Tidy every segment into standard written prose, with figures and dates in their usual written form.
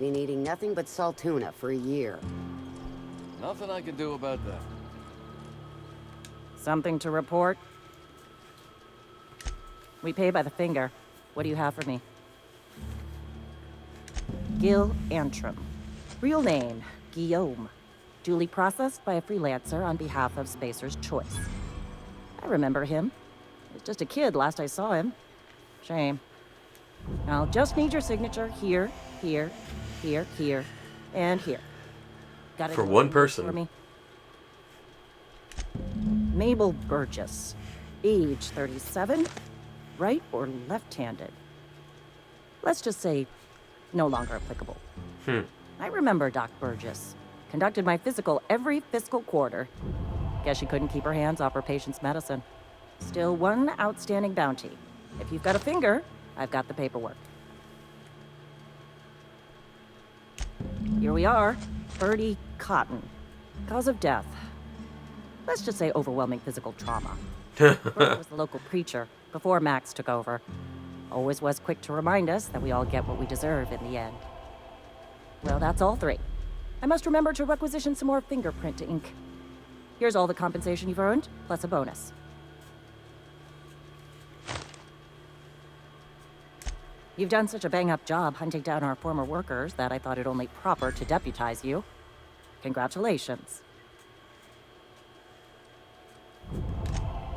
Been eating nothing but salt tuna for a year. Nothing I can do about that. Something to report? We pay by the finger. What do you have for me? Gil Antrim. Real name, Guillaume. Duly processed by a freelancer on behalf of Spacer's Choice. I remember him. He was just a kid last I saw him. Shame. I'll just need your signature here, here, here, here, and here. Got it For one person. for me? Mabel Burgess. Age 37. Right or left-handed? Let's just say no longer applicable. I remember Doc Burgess. Conducted my physical every fiscal quarter. Guess she couldn't keep her hands off her patient's medicine. Still one outstanding bounty. If you've got a finger, I've got the paperwork. Here we are. Bertie Cotton. Cause of death. Let's just say overwhelming physical trauma. Bert was the local preacher before Max took over. Always was quick to remind us that we all get what we deserve in the end. Well, that's all three. I must remember to requisition some more fingerprint ink. Here's all the compensation you've earned, plus a bonus. You've done such a bang-up job hunting down our former workers that I thought it only proper to deputize you. Congratulations.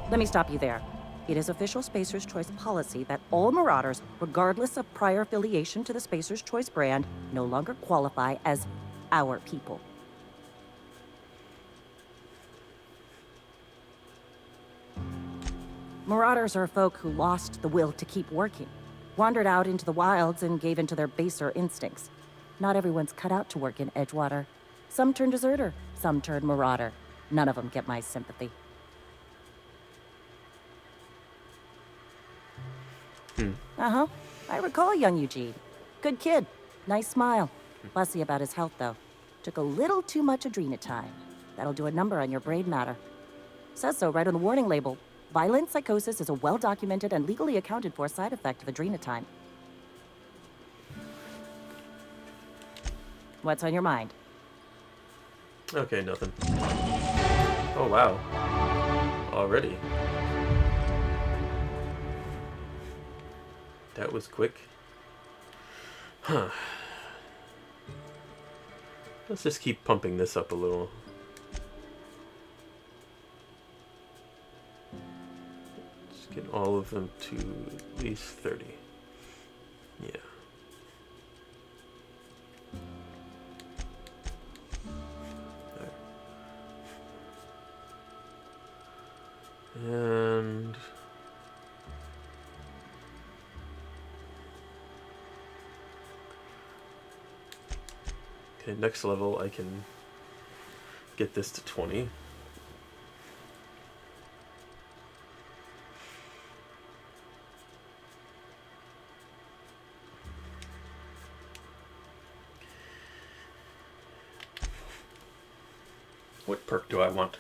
Let me stop you there. It is official Spacer's Choice policy that all Marauders, regardless of prior affiliation to the Spacer's Choice brand, no longer qualify as our people. Marauders are folk who lost the will to keep working, wandered out into the wilds and gave into their baser instincts. Not everyone's cut out to work in Edgewater. Some turn deserter, some turn marauder. None of them get my sympathy. Uh-huh. I recall young Eugene. Good kid. Nice smile. Fussy about his health, though. Took a little too much adrenatine. That'll do a number on your brain matter. Says so right on the warning label. Violent psychosis is a well-documented and legally accounted for side effect of adrenatine. What's on your mind? Okay, nothing. Oh, wow. Already. That was quick. Huh. Let's just keep pumping this up a little. Just get all of them to at least 30. Yeah. There. And okay, next level I can get this to 20. What perk do I want?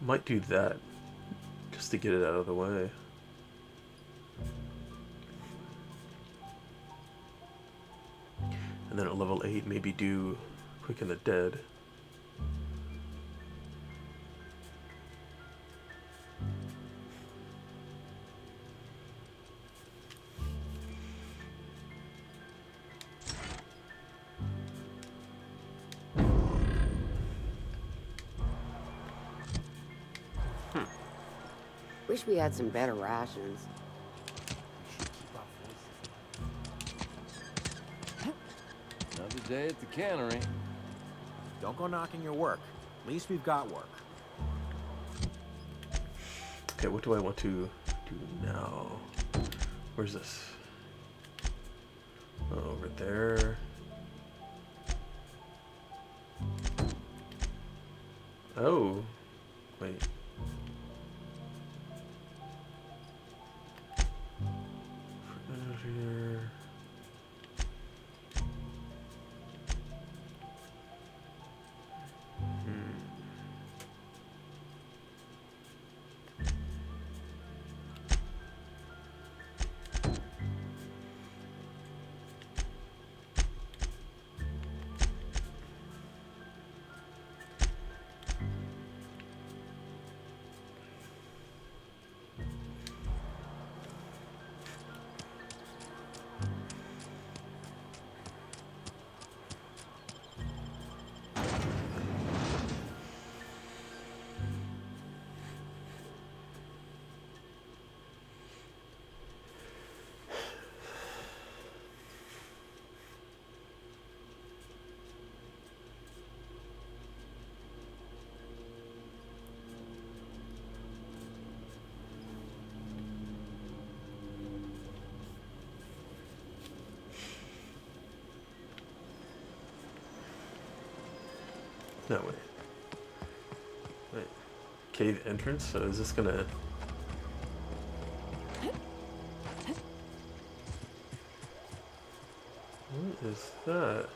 Might do that, just to get it out of the way. And then at level 8, maybe do Quicken the Dead. Wish we had some better rations. Another day at the cannery. Don't go knocking your work. At least we've got work. Okay, what do I want to do now? Where's this? Oh, over there. Oh, wait. here. No, wait. Wait. Cave entrance? So is this gonna... What is that?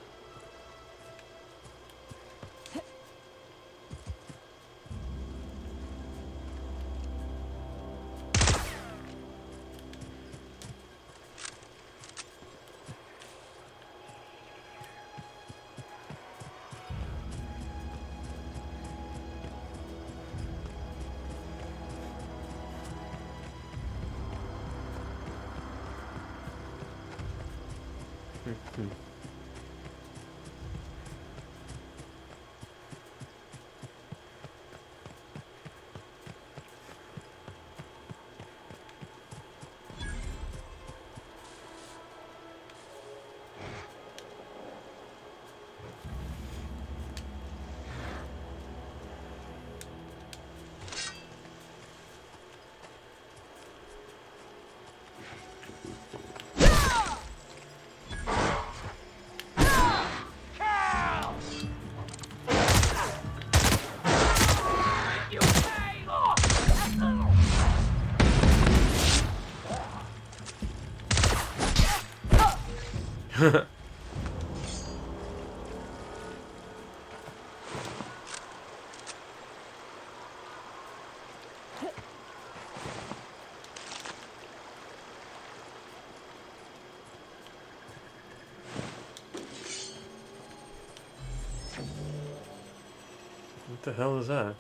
What the hell is that?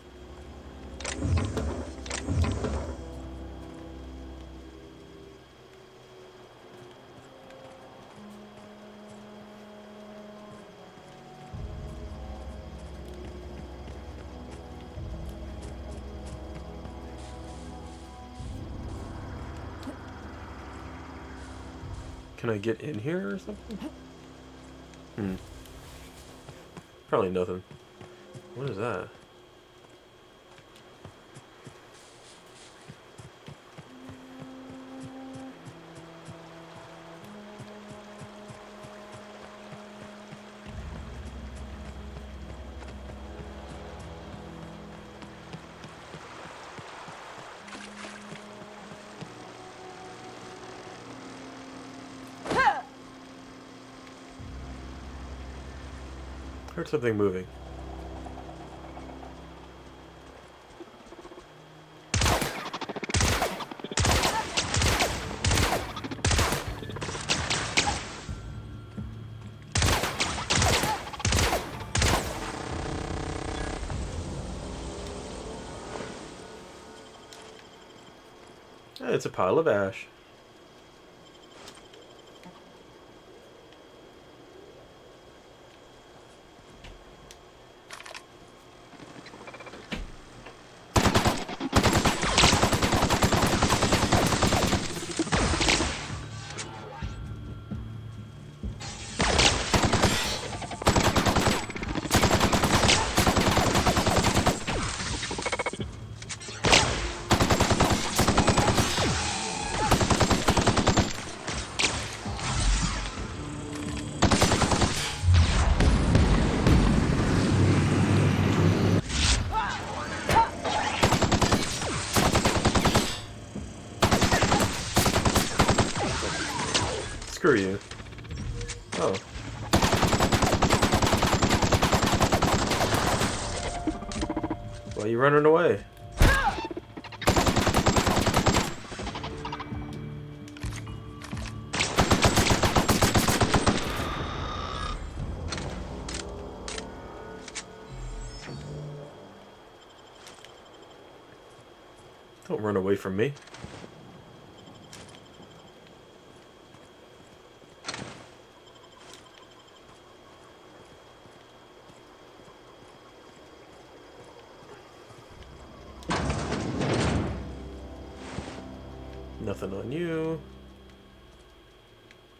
Can I get in here or something? Probably nothing. What is that? Heard something moving. It's a pile of ash. screw you. Oh. Why are you running away? Don't run away from me. Nothing on you.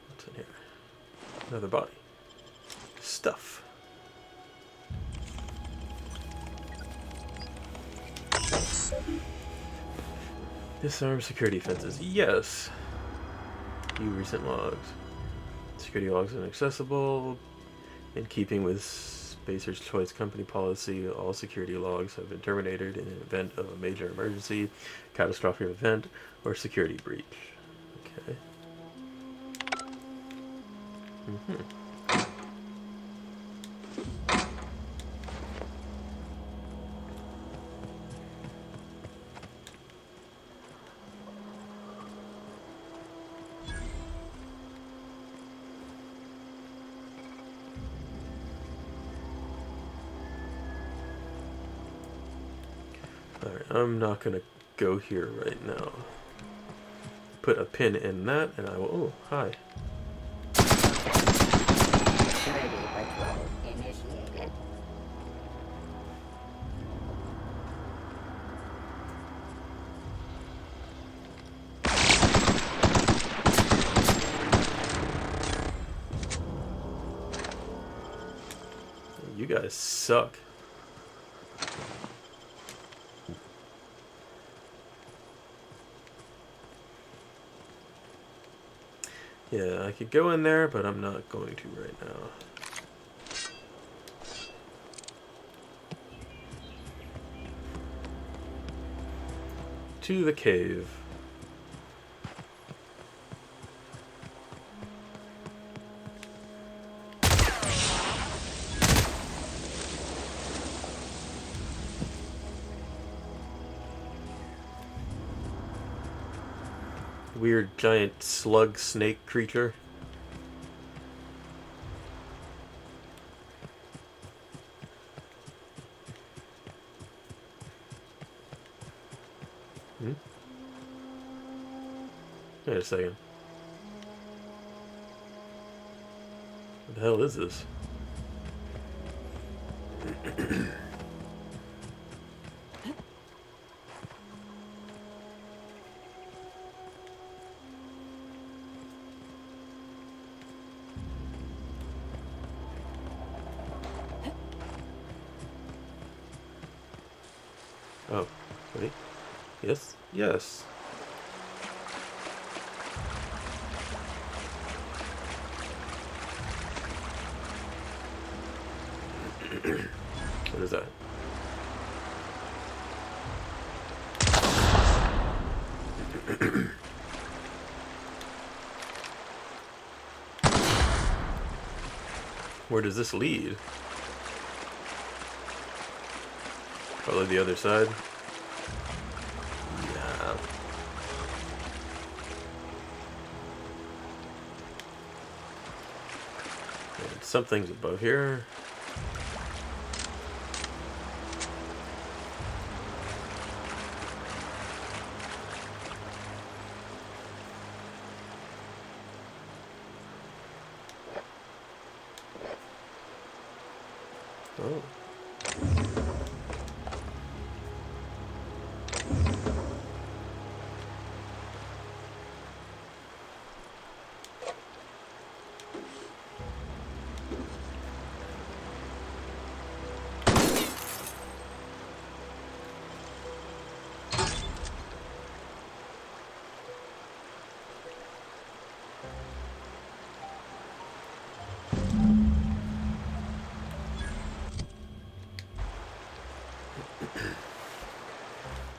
What's in here? Another body. Stuff. Disarm security fences. Yes. View recent logs. Security logs inaccessible. In keeping with Spacer's Choice Company policy, all security logs have been terminated in an event of a major emergency, catastrophic event, or security breach. Okay. Alright, I'm not gonna go here right now. Put a pin in that, and I will. Oh, hi. Security patrol initiated. You guys suck. Yeah, I could go in there, but I'm not going to right now. To the cave. Weird giant slug snake creature. Wait a second. What the hell is this? Oh, wait. Yes? Yes. What is that? Where does this lead? Probably the other side. Yeah. And something's above here. Oh.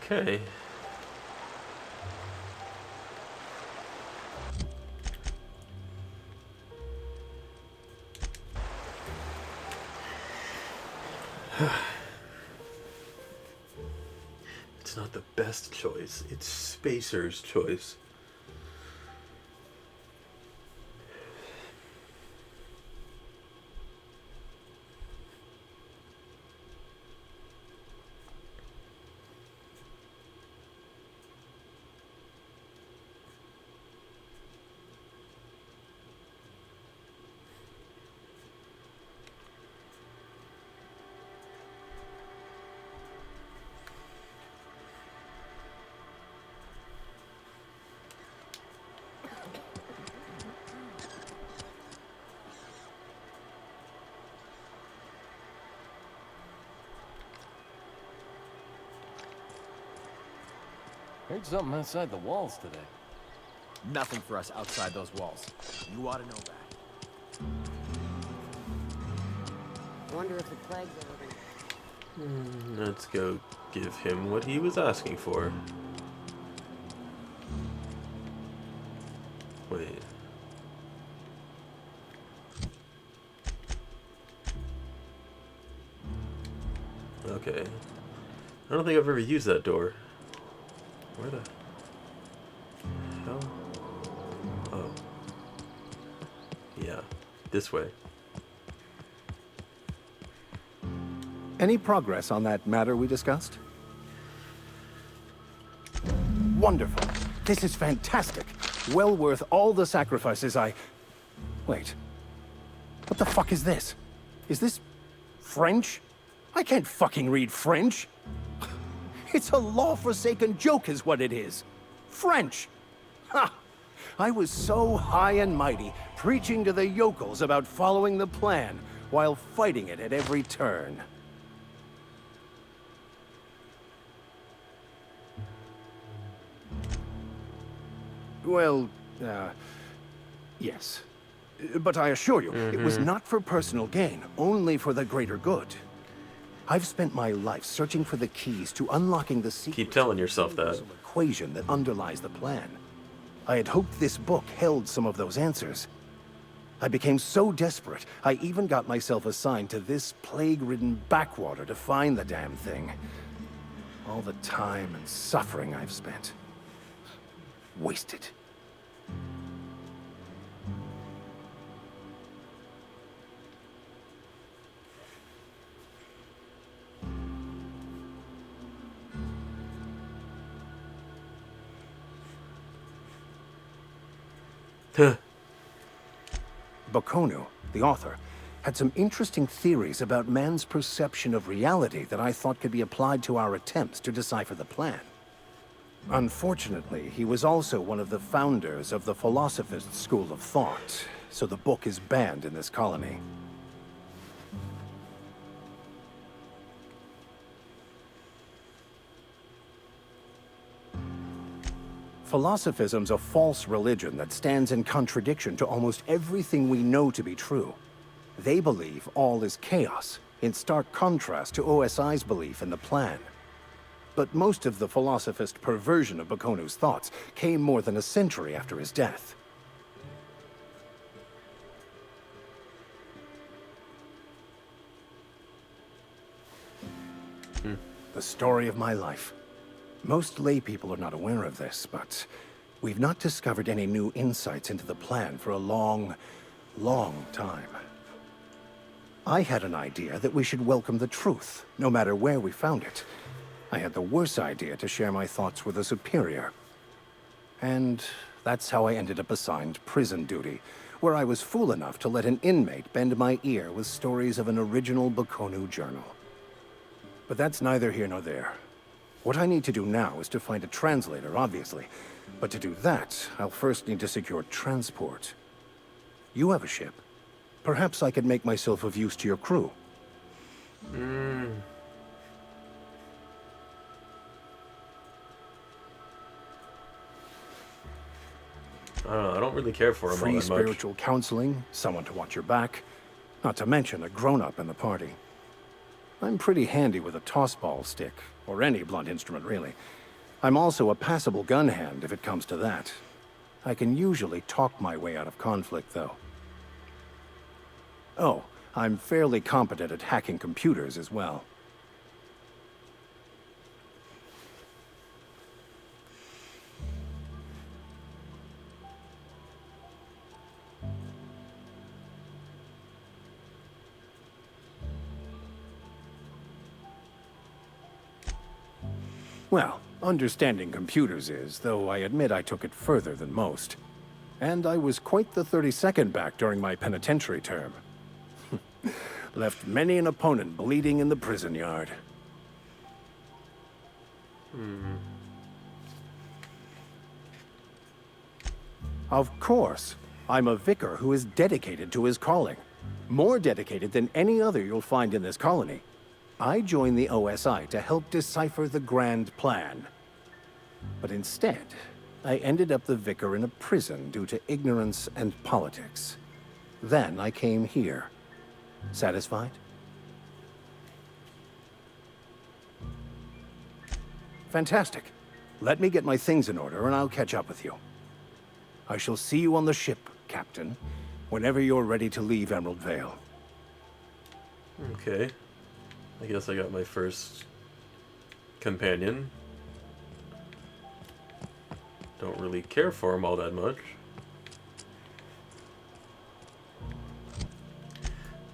Okay. It's not the best choice. It's Spacer's choice. Heard something outside the walls today. Nothing for us outside those walls. You ought to know that. Wonder if the plague's ever gonna... Let's go give him what he was asking for. Wait. Okay. I don't think I've ever used that door. Where the hell? Oh. Yeah. This way. Any progress on that matter we discussed? Wonderful. This is fantastic. Well worth all the sacrifices I... Wait. What the fuck is this? Is this French? I can't fucking read French. It's a law-forsaken joke is what it is. French. Ha! I was so high and mighty, preaching to the yokels about following the plan, while fighting it at every turn. Well, yes. But I assure you, it was not for personal gain, only for the greater good. I've spent my life searching for the keys to unlocking the secret. Keep telling yourself that. Equation that underlies the plan. I had hoped this book held some of those answers. I became so desperate, I even got myself assigned to this plague-ridden backwater to find the damn thing. All the time and suffering I've spent. Wasted. Bakonu, the author, had some interesting theories about man's perception of reality that I thought could be applied to our attempts to decipher the plan. Unfortunately, he was also one of the founders of the Philosophist school of thought, so the book is banned in this colony. Philosophism's a false religion that stands in contradiction to almost everything we know to be true. They believe all is chaos, in stark contrast to OSI's belief in the plan. But most of the philosophist perversion of Bakonu's thoughts came more than a century after his death. The story of my life. Most lay people are not aware of this, but we've not discovered any new insights into the plan for a long, long time. I had an idea that we should welcome the truth, no matter where we found it. I had the worse idea to share my thoughts with a superior. And that's how I ended up assigned prison duty, where I was fool enough to let an inmate bend my ear with stories of an original Bakonu journal. But that's neither here nor there. What I need to do now is to find a translator, obviously. But to do that, I'll first need to secure transport. You have a ship. Perhaps I could make myself of use to your crew. I don't know, I don't really care for him all Free that much. spiritual counseling, someone to watch your back, not to mention a grown-up in the party. I'm pretty handy with a toss-ball stick, or any blunt instrument, really. I'm also a passable gun hand, if it comes to that. I can usually talk my way out of conflict, though. Oh, I'm fairly competent at hacking computers as well. Well, understanding computers is, though I admit I took it further than most. And I was quite the 32nd back during my penitentiary term. Left many an opponent bleeding in the prison yard. Of course, I'm a vicar who is dedicated to his calling. More dedicated than any other you'll find in this colony. I joined the OSI to help decipher the grand plan. But instead, I ended up the vicar in a prison due to ignorance and politics. Then I came here. Satisfied? Fantastic. Let me get my things in order and I'll catch up with you. I shall see you on the ship, Captain, whenever you're ready to leave Emerald Vale. Okay. I guess I got my first companion. Don't really care for him all that much.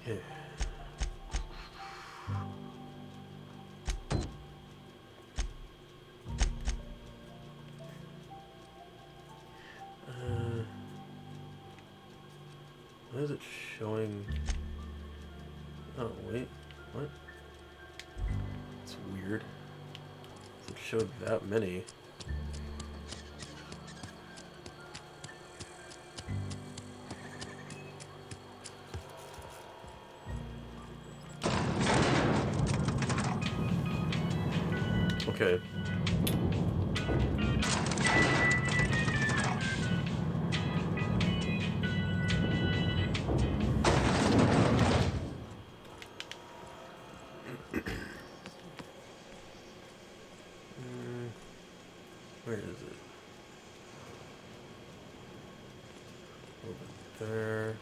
Okay. Why is it showing? Oh, wait. What? It's weird. It showed that many. Okay. Where is it? Over there.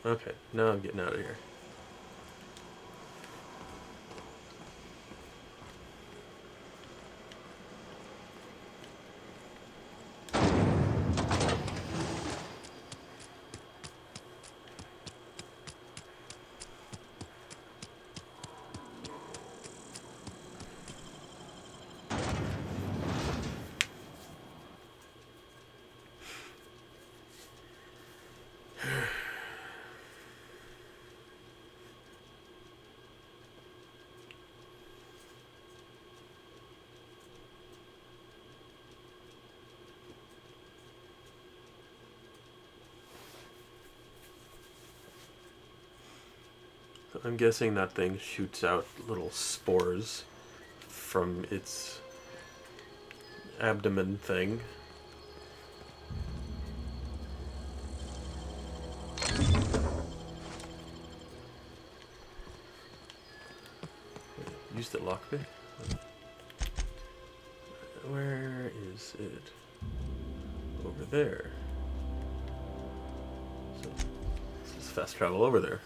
Okay, now I'm getting out of here. I'm guessing that thing shoots out little spores from its abdomen thing. Use the lockpick? Where is it? Over there. So, let's just fast travel over there.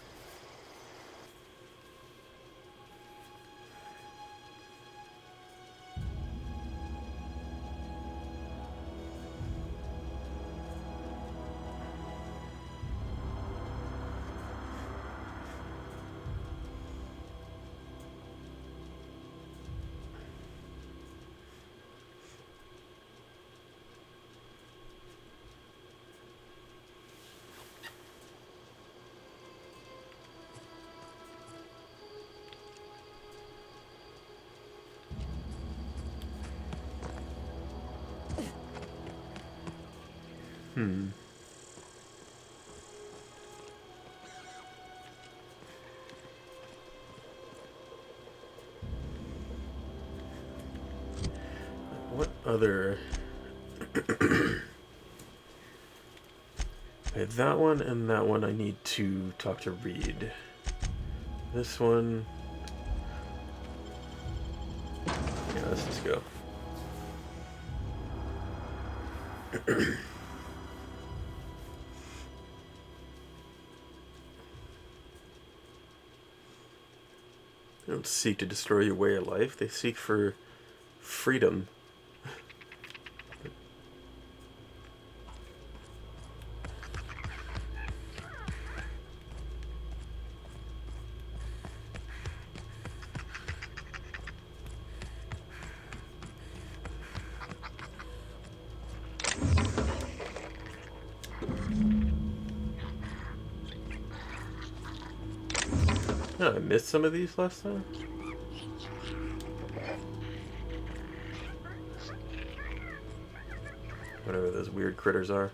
What other... Okay, that one and that one I need to talk to Reed. This one. Yeah, let's just go. They don't seek to destroy your way of life. They seek for freedom. Oh, I missed some of these last time. Whatever those weird critters are.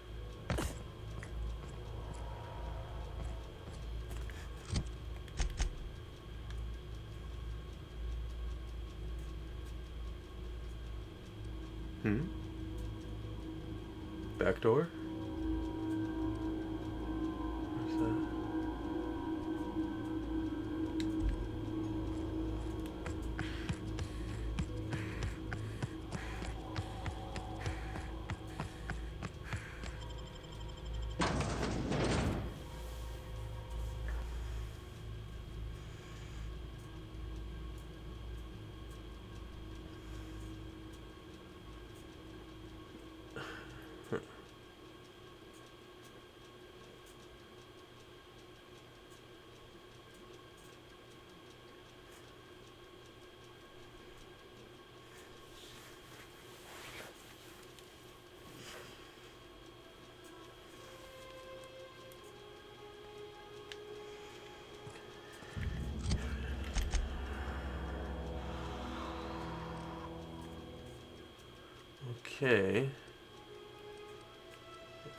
Back door? Where's that? Okay.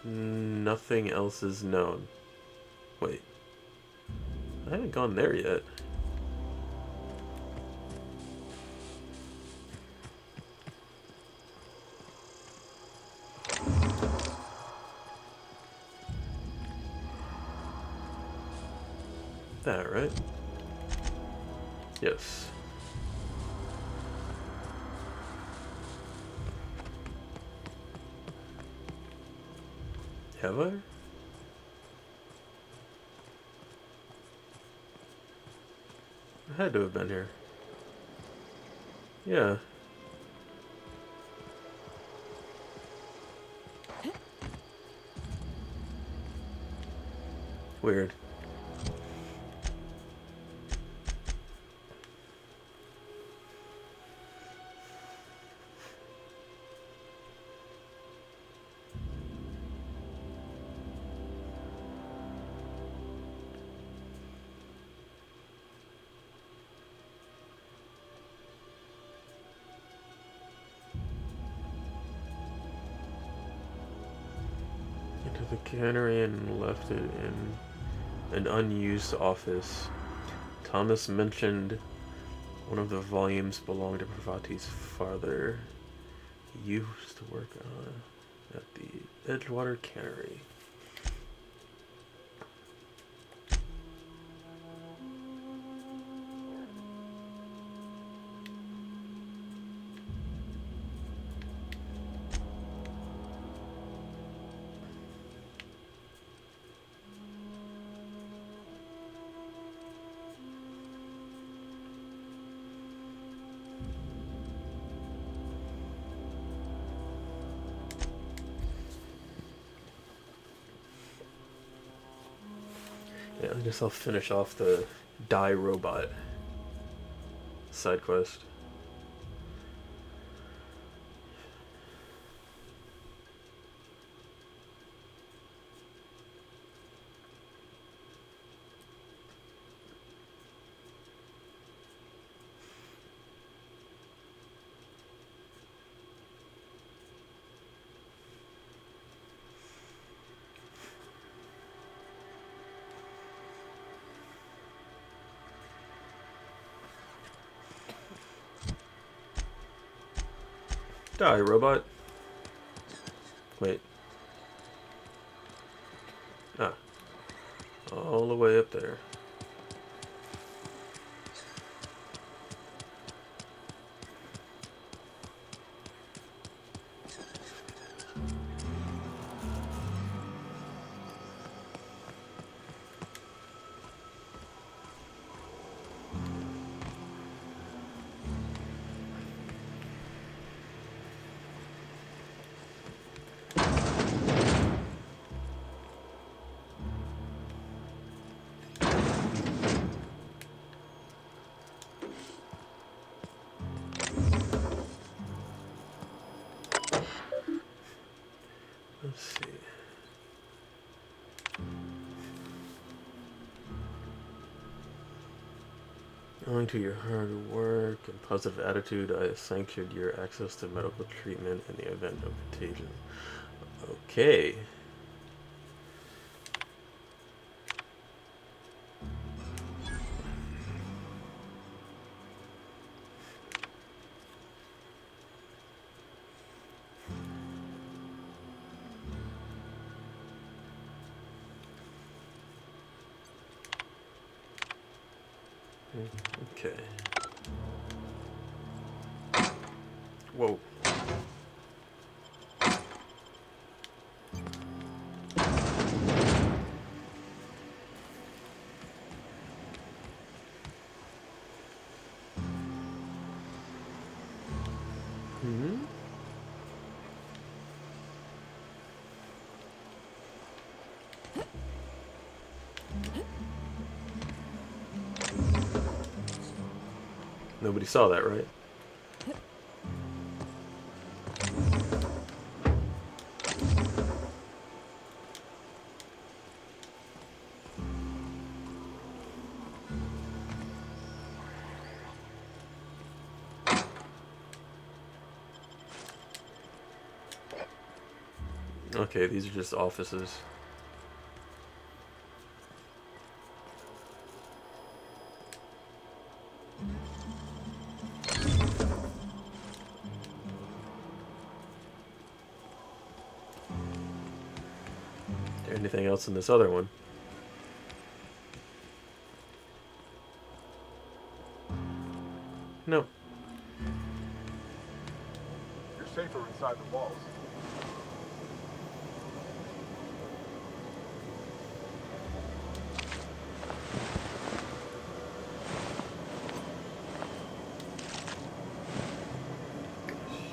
Nothing else is known. Wait. I haven't gone there yet. That, right? Yes. Have I? I had to have been here. Yeah. Weird. Into the cannery and left it in an unused office. Thomas mentioned one of the volumes belonged to Pravati's father. He used to work at the Edgewater Cannery. Yeah, I guess I'll finish off the Die Robot side quest. Die, robot. Wait. Ah. All the way up there. Let's see. Owing to your hard work and positive attitude, I sanctioned your access to medical treatment in the event of contagion. Okay. Okay. Whoa. Hmm? Nobody saw that, right? Okay, these are just offices. Is there anything else in this other one? No. You're safer inside the walls.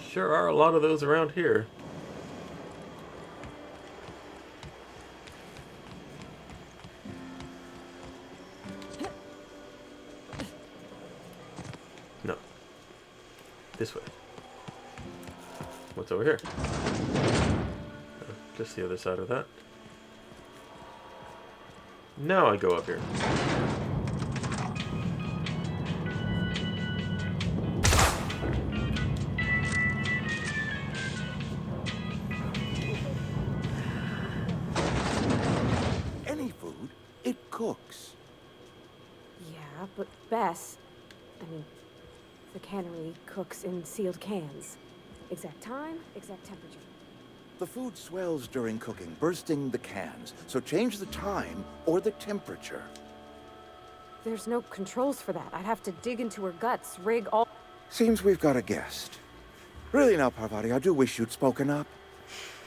Sure are a lot of those around here. No. This way. What's over here? Just the other side of that. Now I go up here. Any food, it cooks. Yeah, but Bess, I mean, the cannery cooks in sealed cans. Exact time, exact temperature. The food swells during cooking, bursting the cans. So change the time or the temperature. There's no controls for that. I'd have to dig into her guts, rig all... Seems we've got a guest. Really now, Parvati, I do wish you'd spoken up.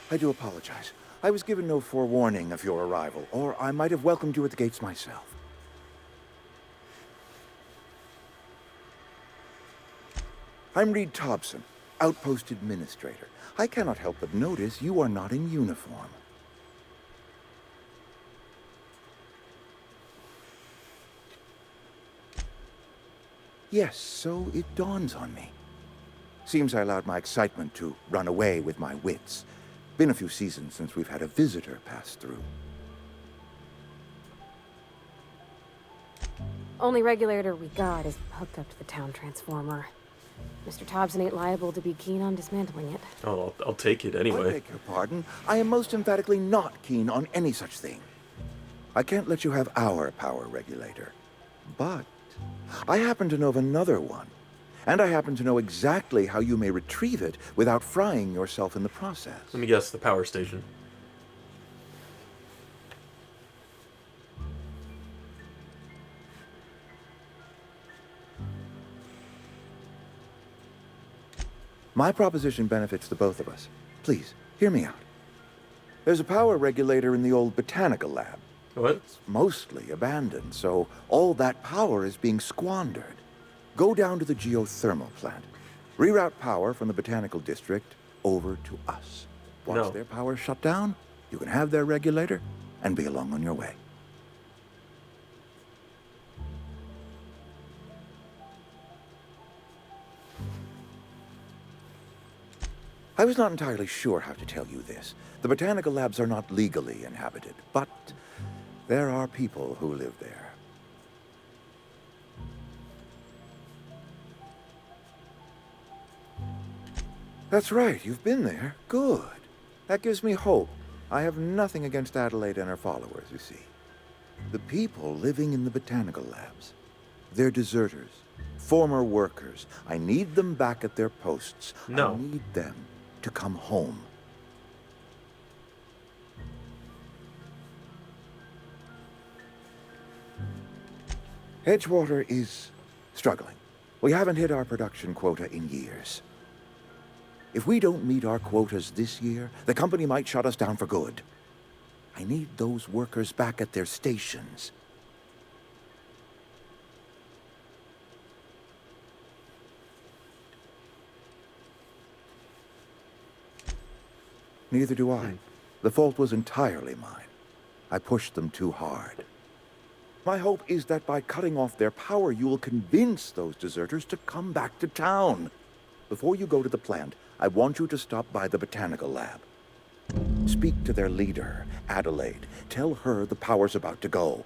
I do apologize. I was given no forewarning of your arrival, or I might have welcomed you at the gates myself. I'm Reed Thompson, Outpost Administrator. I cannot help but notice you are not in uniform. Yes, so it dawns on me. Seems I allowed my excitement to run away with my wits. Been a few seasons since we've had a visitor pass through. Only regulator we got is hooked up to the town transformer. Mr. Thompson ain't liable to be keen on dismantling it. Oh, I'll take it I anyway. beg your pardon. I am most emphatically not keen on any such thing. I can't let you have our power regulator. But I happen to know of another one. And I happen to know exactly how you may retrieve it without frying yourself in the process. Let me guess, the power station. My proposition benefits the both of us. Please, hear me out. There's a power regulator in the old botanical lab. What? It's mostly abandoned, so all that power is being squandered. Go down to the geothermal plant. Reroute power from the botanical district over to us. Watch No. their power shut down, you can have their regulator, and be along on your way. I was not entirely sure how to tell you this. The botanical labs are not legally inhabited, but there are people who live there. That's right, you've been there. Good. That gives me hope. I have nothing against Adelaide and her followers, you see. The people living in the botanical labs, they're deserters, former workers. I need them back at their posts. No. I need them to come home. Edgewater is struggling. We haven't hit our production quota in years. If we don't meet our quotas this year, the company might shut us down for good. I need those workers back at their stations. Neither do I. The fault was entirely mine. I pushed them too hard. My hope is that by cutting off their power, you will convince those deserters to come back to town. Before you go to the plant, I want you to stop by the botanical lab. Speak to their leader, Adelaide. Tell her the power's about to go,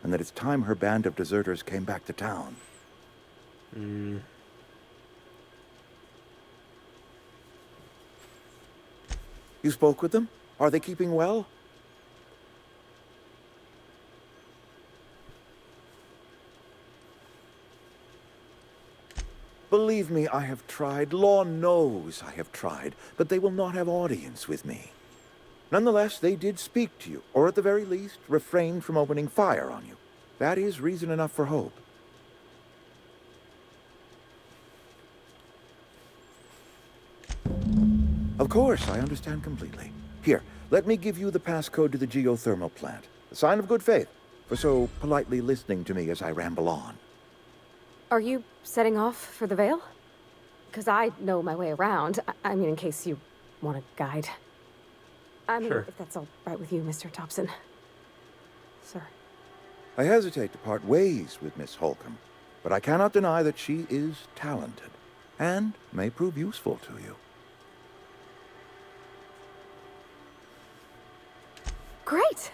and that it's time her band of deserters came back to town. You spoke with them? Are they keeping well? Believe me, I have tried. Law knows I have tried, but they will not have audience with me. Nonetheless, they did speak to you, or at the very least, refrained from opening fire on you. That is reason enough for hope. Of course, I understand completely. Here, let me give you the passcode to the geothermal plant. A sign of good faith, for so politely listening to me as I ramble on. Are you setting off for the Vale? Because I know my way around. I mean, in case you want a guide. I mean, Sure. if that's all right with you, Mr. Thompson. Sir. I hesitate to part ways with Miss Holcomb, but I cannot deny that she is talented, and may prove useful to you. Great!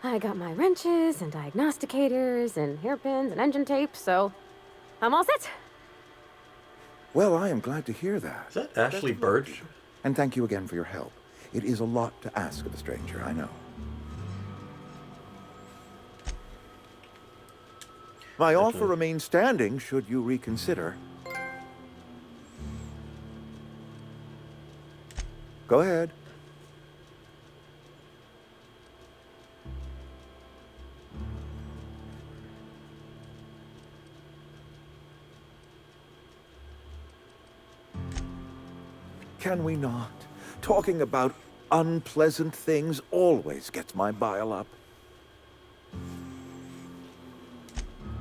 I got my wrenches and diagnosticators and hairpins and engine tape, so I'm all set. Well, I am glad to hear that. Is that Ashley Birch? And thank you again for your help. It is a lot to ask of a stranger, I know. My offer remains standing should you reconsider. Go ahead. Can we not? Talking about unpleasant things always gets my bile up.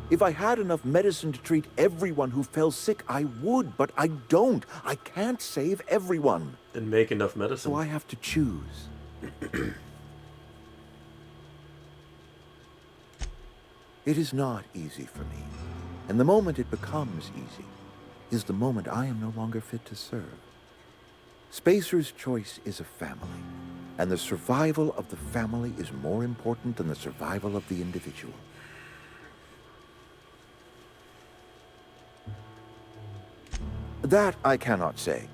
If I had enough medicine to treat everyone who fell sick, I would, but I don't. I can't save everyone. Then make enough medicine. So I have to choose. It is not easy for me. And the moment it becomes easy is the moment I am no longer fit to serve. Spacer's choice is a family, and the survival of the family is more important than the survival of the individual. That I cannot say.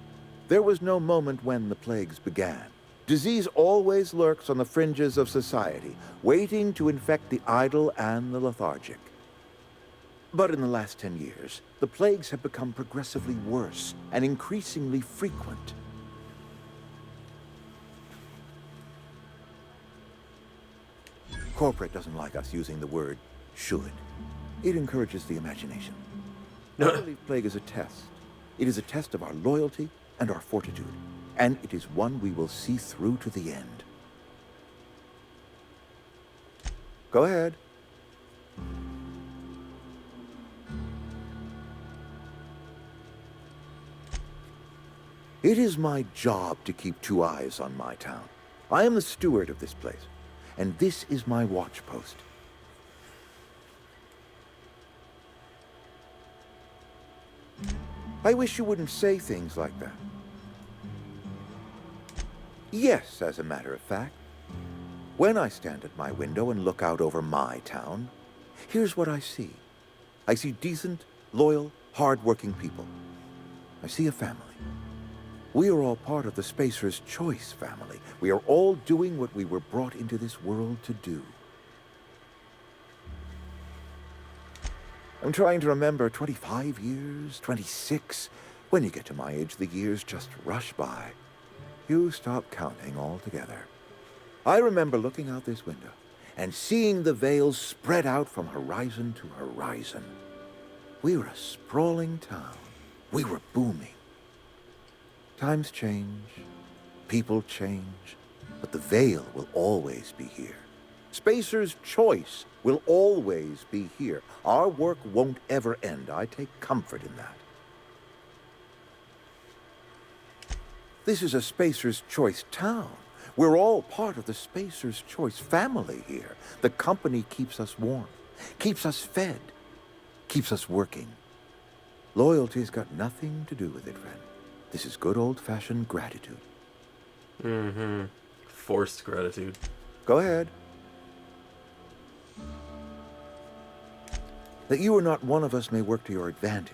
There was no moment when the plagues began. Disease always lurks on the fringes of society, waiting to infect the idle and the lethargic. But in the last 10 years, the plagues have become progressively worse and increasingly frequent. Corporate doesn't like us using the word should. It encourages the imagination. I believe plague is a test. It is a test of our loyalty and our fortitude, and it is one we will see through to the end. Go ahead. It is my job to keep two eyes on my town. I am the steward of this place, and this is my watch post. I wish you wouldn't say things like that. Yes, as a matter of fact. When I stand at my window and look out over my town, here's what I see. I see decent, loyal, hard-working people. I see a family. We are all part of the Spacer's Choice family. We are all doing what we were brought into this world to do. I'm trying to remember 25 years, 26. When you get to my age, the years just rush by. You stop counting altogether. I remember looking out this window and seeing the Vale spread out from horizon to horizon. We were a sprawling town. We were booming. Times change, people change, but the Vale will always be here. Spacer's Choice will always be here. Our work won't ever end. I take comfort in that. This is a Spacer's Choice town. We're all part of the Spacer's Choice family here. The company keeps us warm, keeps us fed, keeps us working. Loyalty's got nothing to do with it, friend. This is good old-fashioned gratitude. Mm-hmm. Forced gratitude. Go ahead. That you are not one of us may work to your advantage.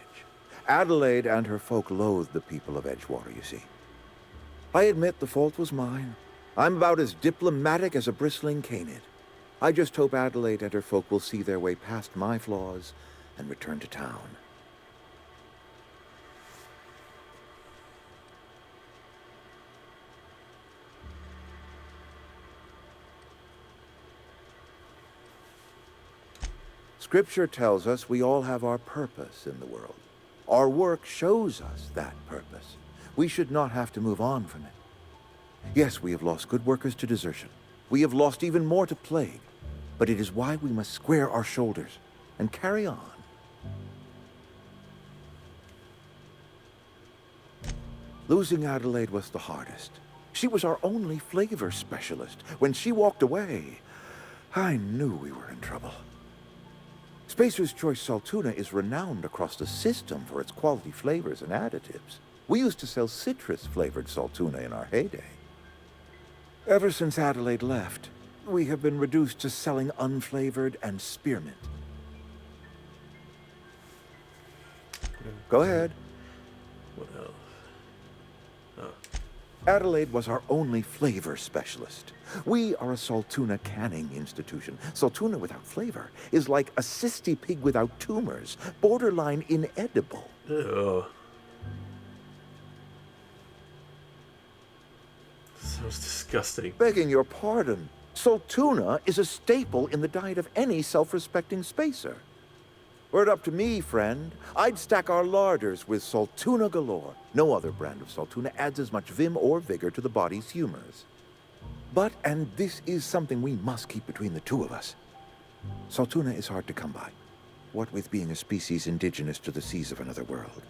Adelaide and her folk loathe the people of Edgewater, you see. I admit the fault was mine. I'm about as diplomatic as a bristling canid. I just hope Adelaide and her folk will see their way past my flaws and return to town. Scripture tells us we all have our purpose in the world. Our work shows us that purpose. We should not have to move on from it. Yes, we have lost good workers to desertion. We have lost even more to plague. But it is why we must square our shoulders and carry on. Losing Adelaide was the hardest. She was our only flavor specialist. When she walked away, I knew we were in trouble. Spacer's Choice Saltuna is renowned across the system for its quality flavors and additives. We used to sell citrus-flavored Saltuna in our heyday. Ever since Adelaide left, we have been reduced to selling unflavored and spearmint. Go ahead. What else? Oh. Adelaide was our only flavor specialist. We are a Saltuna canning institution. Saltuna without flavor is like a cysty pig without tumors, borderline inedible. Ew. Sounds disgusting. Begging your pardon, Saltuna is a staple in the diet of any self-respecting spacer. Were it up to me, friend, I'd stack our larders with Saltuna galore. No other brand of Saltuna adds as much vim or vigor to the body's humors. But, and this is something we must keep between the two of us, Saltuna is hard to come by, what with being a species indigenous to the seas of another world.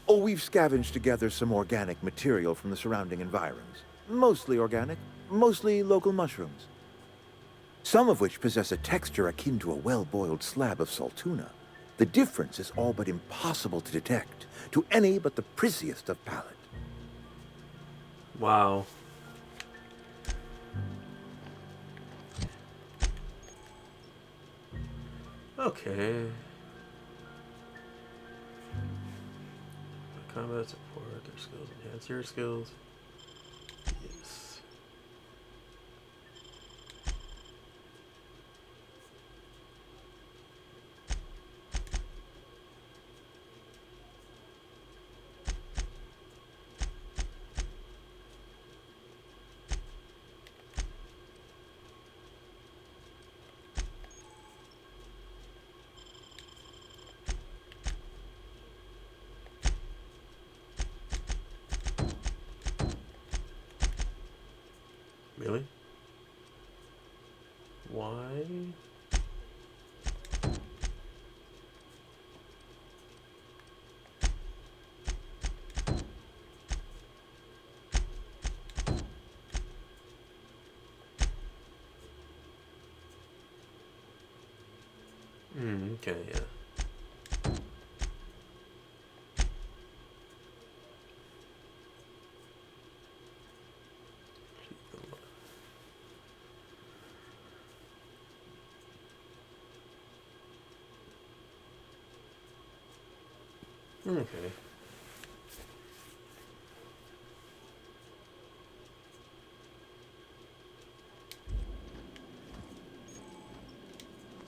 Oh, we've scavenged together some organic material from the surrounding environs. Mostly organic, mostly local mushrooms. Some of which possess a texture akin to a well-boiled slab of Saltuna. The difference is all but impossible to detect to any but the prissiest of palate. Wow. Okay. Combat support, their skills enhance your skills. Yes. Really? Why? Okay, yeah. Okay.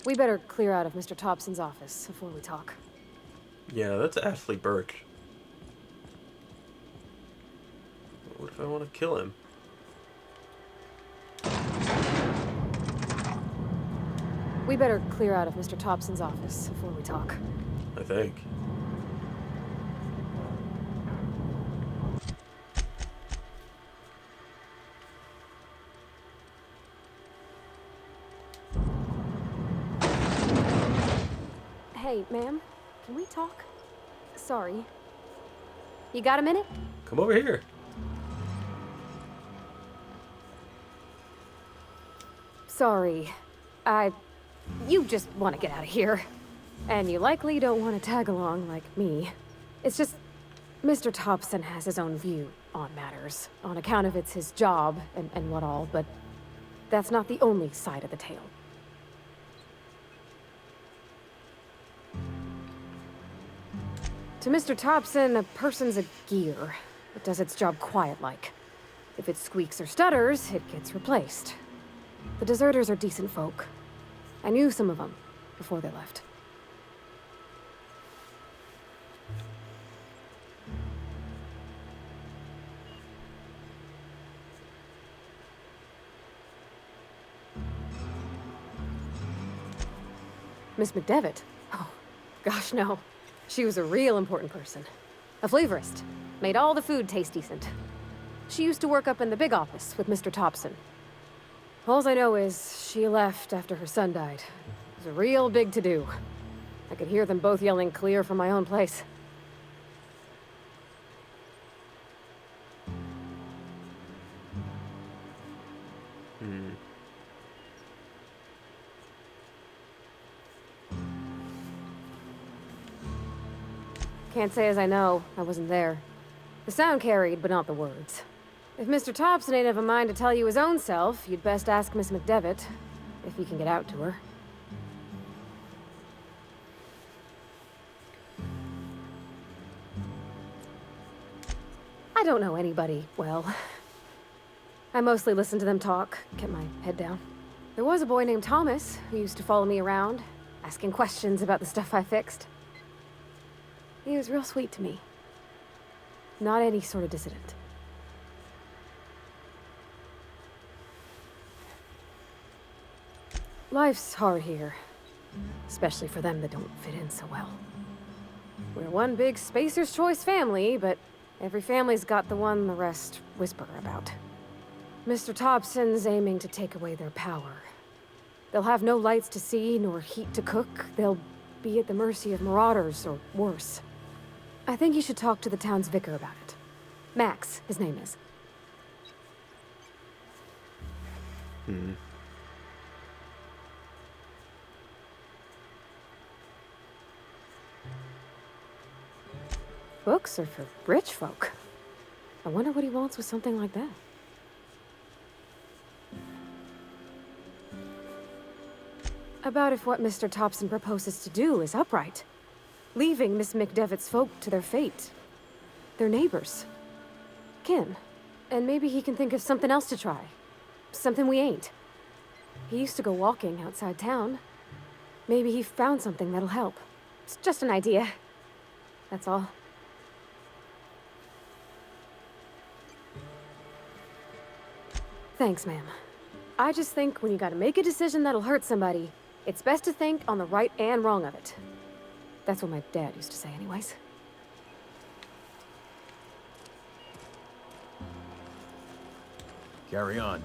We better clear out of Mr. Thompson's office before we talk. Yeah, that's Ashley Birch. What if I want to kill him? We better clear out of Mr. Thompson's office before we talk. I think. Hey, ma'am, can we talk? Sorry. You got a minute? Come over here. Sorry. You just want to get out of here. And you likely don't want to tag along like me. It's just, Mr. Thompson has his own view on matters, on account of it's his job and what all, but that's not the only side of the tale. To Mr. Thompson, a person's a gear. It does its job quiet-like. If it squeaks or stutters, it gets replaced. The deserters are decent folk. I knew some of them before they left. Miss McDevitt? Oh, gosh, no. She was a real important person. A flavorist. Made all the food taste decent. She used to work up in the big office with Mr. Thompson. All I know is she left after her son died. It was a real big to-do. I could hear them both yelling clear from my own place. Can't say as I know. I wasn't there. The sound carried, but not the words. If Mr. Thompson ain't of a mind to tell you his own self, you'd best ask Miss McDevitt, if you can get out to her. I don't know anybody well. I mostly listen to them talk, kept my head down. There was a boy named Thomas who used to follow me around, asking questions about the stuff I fixed. He was real sweet to me. Not any sort of dissident. Life's hard here. Especially for them that don't fit in so well. We're one big Spacer's Choice family, but every family's got the one the rest whisper about. Mr. Thompson's aiming to take away their power. They'll have no lights to see, nor heat to cook. They'll be at the mercy of marauders, or worse. I think you should talk to the town's vicar about it. Max, his name is. Books are for rich folk. I wonder what he wants with something like that. About if what Mr. Thompson proposes to do is upright. Leaving Miss McDevitt's folk to their fate. Their neighbors. Kin. And maybe he can think of something else to try. Something we ain't. He used to go walking outside town. Maybe he found something that'll help. It's just an idea. That's all. Thanks, ma'am. I just think when you gotta make a decision that'll hurt somebody, it's best to think on the right and wrong of it. That's what my dad used to say anyways. Carry on.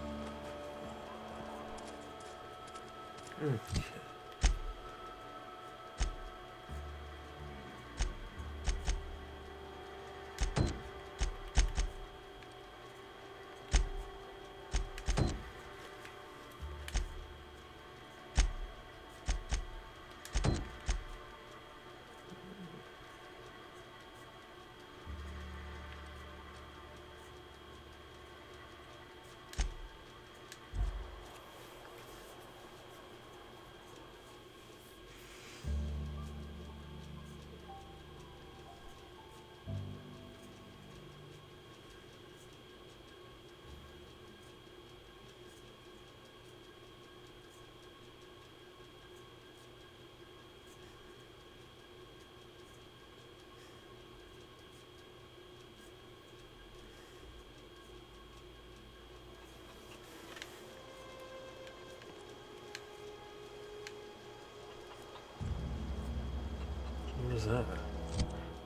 that?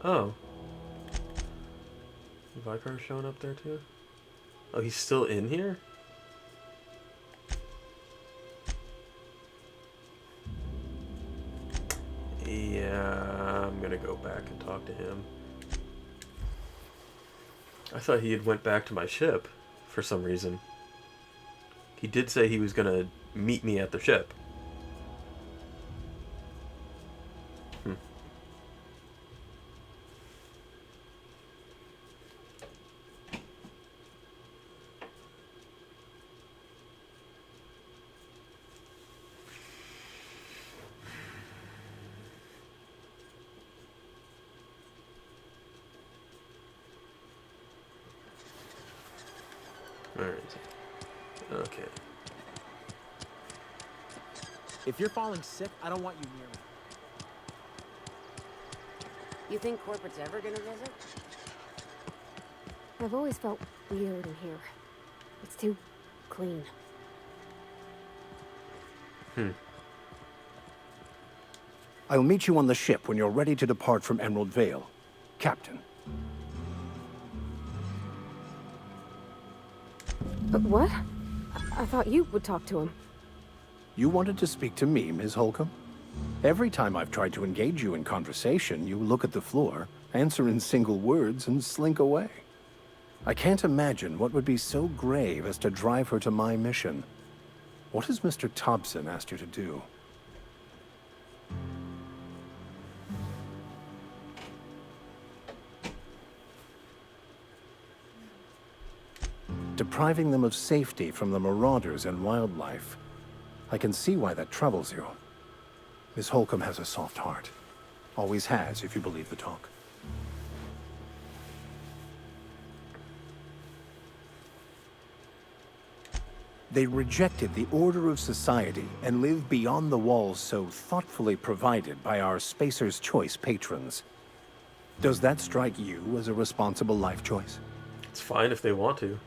Oh. Viper showing up there too? Oh, he's still in here? Yeah, I'm gonna go back and talk to him. I thought he had went back to my ship for some reason. He did say he was gonna meet me at the ship. Where is he? Okay. If you're falling sick, I don't want you near me. You think corporate's ever gonna visit? I've always felt weird in here. It's too clean. I'll meet you on the ship when you're ready to depart from Emerald Vale, Captain. But what? I thought you would talk to him. You wanted to speak to me, Ms. Holcomb? Every time I've tried to engage you in conversation, you look at the floor, answer in single words, and slink away. I can't imagine what would be so grave as to drive her to my mission. What has Mr. Thompson asked you to do? Depriving them of safety from the marauders and wildlife. I can see why that troubles you. Miss Holcomb has a soft heart. Always has, if you believe the talk. They rejected the order of society and live beyond the walls so thoughtfully provided by our Spacer's Choice patrons. Does that strike you as a responsible life choice? It's fine if they want to.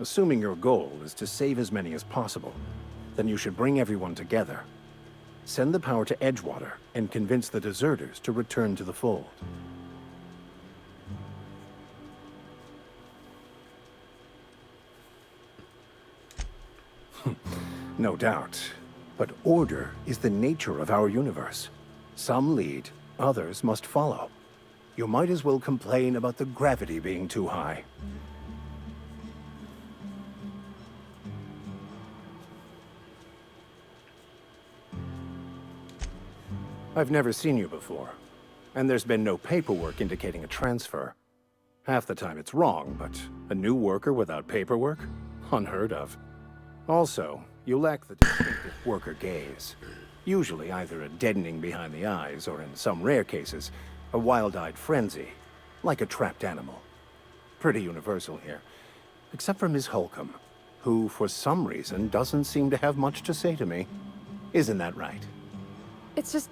Assuming your goal is to save as many as possible, then you should bring everyone together. Send the power to Edgewater and convince the deserters to return to the fold. No doubt. But order is the nature of our universe. Some lead, others must follow. You might as well complain about the gravity being too high. I've never seen you before, and there's been no paperwork indicating a transfer. Half the time it's wrong, but a new worker without paperwork? Unheard of. Also, you lack the distinctive worker gaze. Usually either a deadening behind the eyes, or in some rare cases, a wild-eyed frenzy, like a trapped animal. Pretty universal here, except for Miss Holcomb, who for some reason doesn't seem to have much to say to me. Isn't that right? It's just...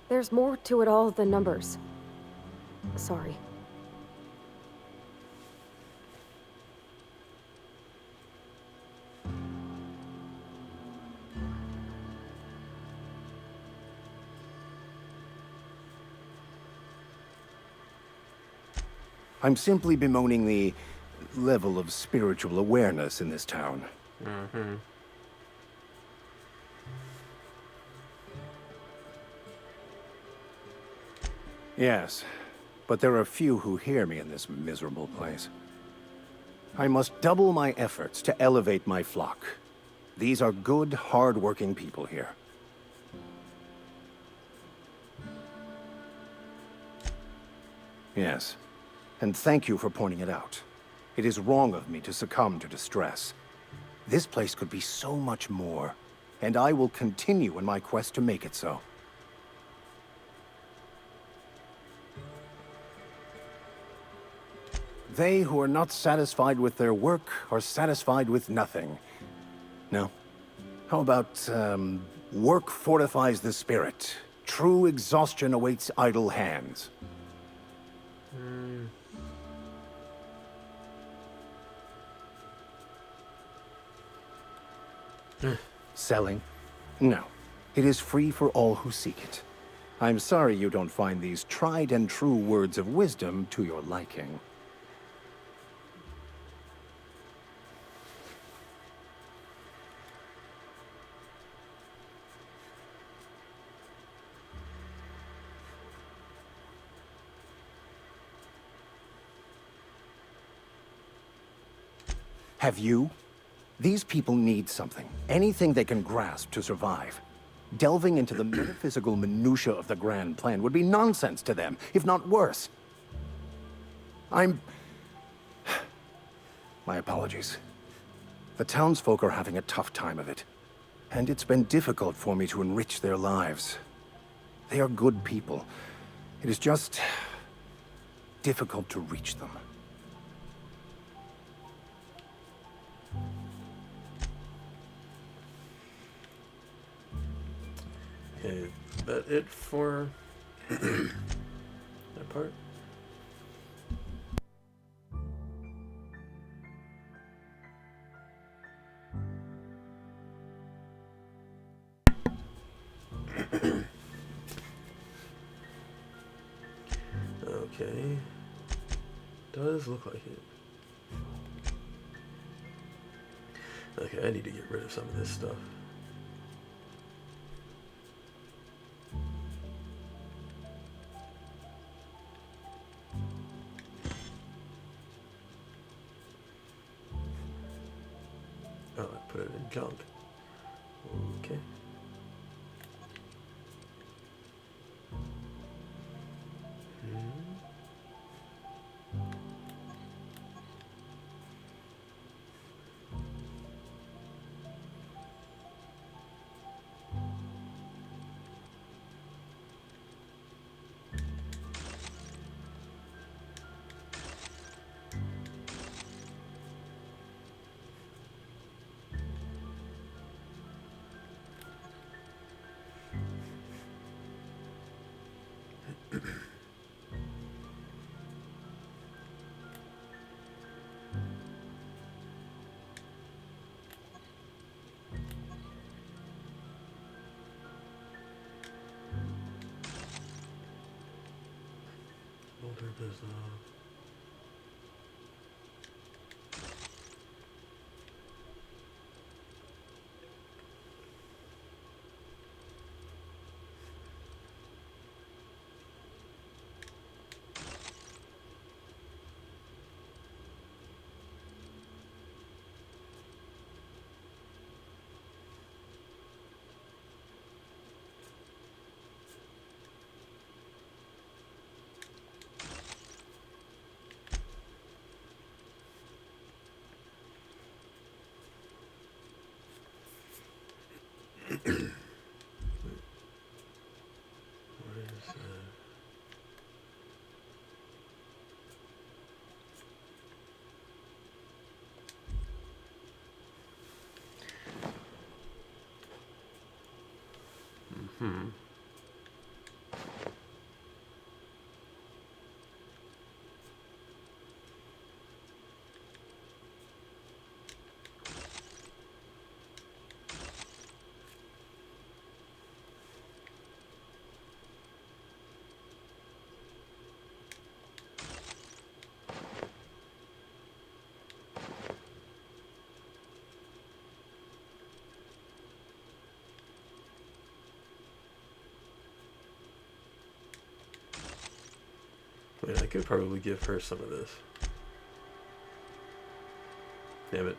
there's more to it all than numbers. Sorry. I'm simply bemoaning the level of spiritual awareness in this town. Yes, but there are few who hear me in this miserable place. I must double my efforts to elevate my flock. These are good, hard-working people here. Yes, and thank you for pointing it out. It is wrong of me to succumb to distress. This place could be so much more, and I will continue in my quest to make it so. They who are not satisfied with their work are satisfied with nothing. No? How about, work fortifies the spirit. True exhaustion awaits idle hands. Selling? No. It is free for all who seek it. I'm sorry you don't find these tried and true words of wisdom to your liking. Have you? These people need something. Anything they can grasp to survive. Delving into the metaphysical minutiae of the grand plan would be nonsense to them, if not worse. My apologies. The townsfolk are having a tough time of it, and it's been difficult for me to enrich their lives. They are good people. It is just difficult to reach them. Okay, that it for that part? Okay. Does look like it. Okay, I need to get rid of some of this stuff. Oh, I put it in junk. Okay. Older business. What is that? Mm-hmm. Wait, I could probably give her some of this. Damn it.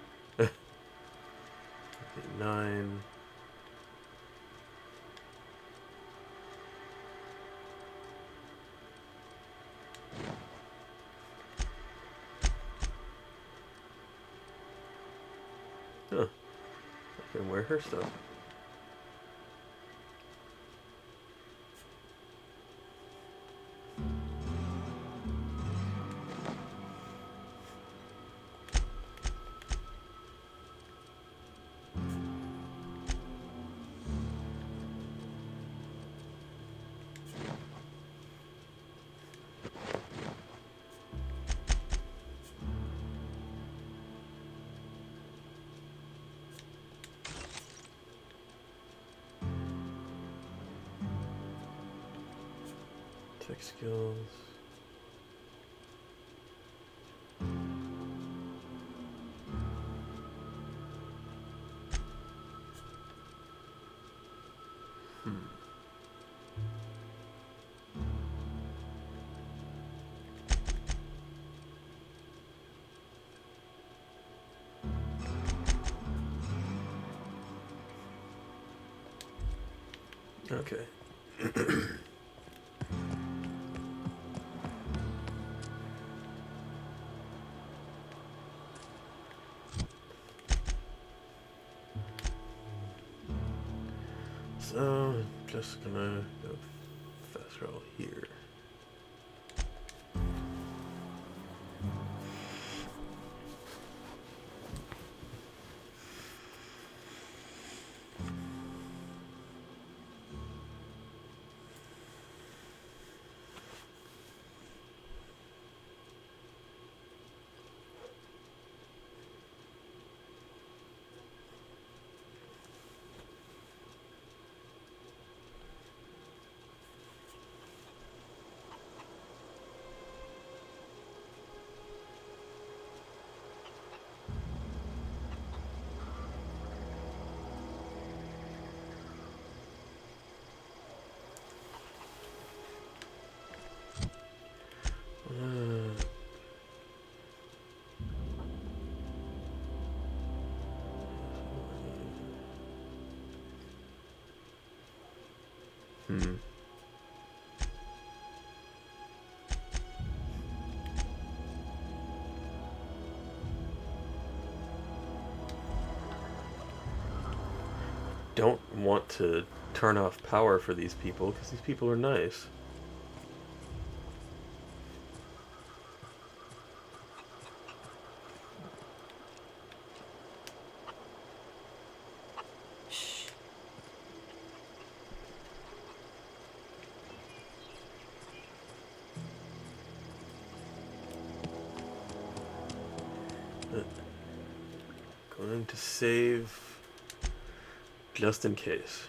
9. Huh. I can wear her stuff. Tech skills. Okay. So, just gonna go fast roll here. Don't want to turn off power for these people because these people are nice. Shh. Going to save just in case.